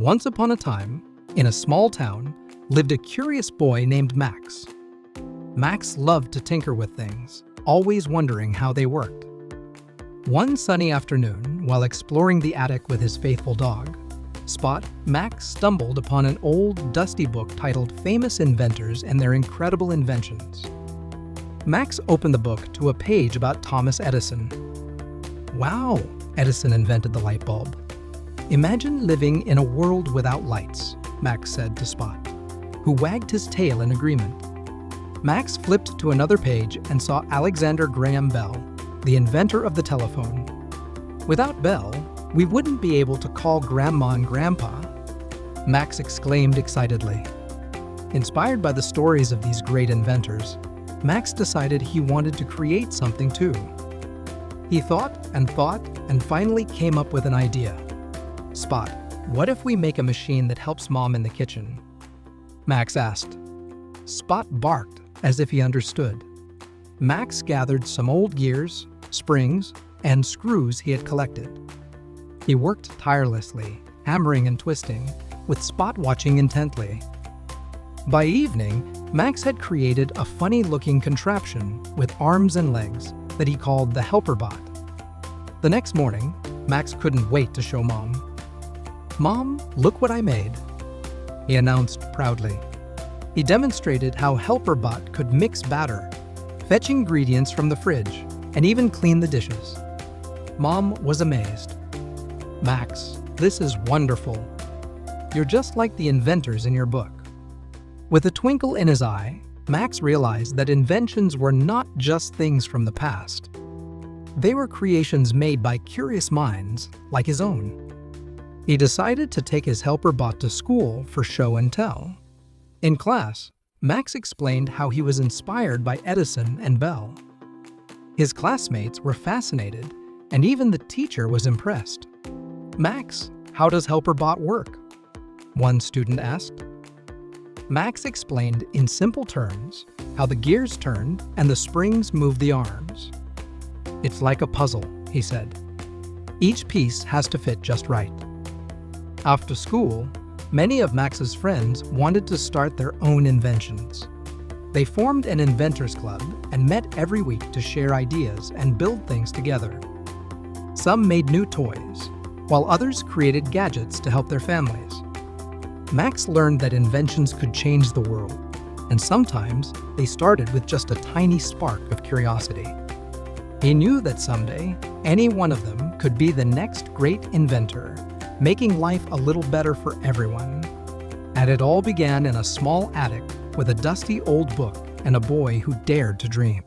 Once upon a time, in a small town, lived a curious boy named Max. Max loved to tinker with things, always wondering how they worked. One sunny afternoon, while exploring the attic with his faithful dog, Spot, Max stumbled upon an old, dusty book titled Famous Inventors and Their Incredible Inventions. Max opened the book to a page about Thomas Edison. Wow, Edison invented the light bulb. Imagine living in a world without lights, Max said to Spot, who wagged his tail in agreement. Max flipped to another page and saw Alexander Graham Bell, the inventor of the telephone. Without Bell, we wouldn't be able to call Grandma and Grandpa, Max exclaimed excitedly. Inspired by the stories of these great inventors, Max decided he wanted to create something too. He thought and finally came up with an idea. Spot, what if we make a machine that helps Mom in the kitchen? Max asked. Spot barked as if he understood. Max gathered some old gears, springs, and screws he had collected. He worked tirelessly, hammering and twisting, with Spot watching intently. By evening, Max had created a funny-looking contraption with arms and legs that he called the Helper Bot. The next morning, Max couldn't wait to show Mom. Mom, look what I made, he announced proudly. He demonstrated how Helper Bot could mix batter, fetch ingredients from the fridge, and even clean the dishes. Mom was amazed. Max, this is wonderful. You're just like the inventors in your book. With a twinkle in his eye, Max realized that inventions were not just things from the past. They were creations made by curious minds like his own. He decided to take his Helper Bot to school for show and tell. In class, Max explained how he was inspired by Edison and Bell. His classmates were fascinated, and even the teacher was impressed. Max, how does Helper Bot work? One student asked. Max explained in simple terms how the gears turned and the springs moved the arms. It's like a puzzle, he said. Each piece has to fit just right. After school, many of Max's friends wanted to start their own inventions. They formed an inventors club and met every week to share ideas and build things together. Some made new toys, while others created gadgets to help their families. Max learned that inventions could change the world, and sometimes they started with just a tiny spark of curiosity. He knew that someday, any one of them could be the next great inventor, making life a little better for everyone. And it all began in a small attic with a dusty old book and a boy who dared to dream.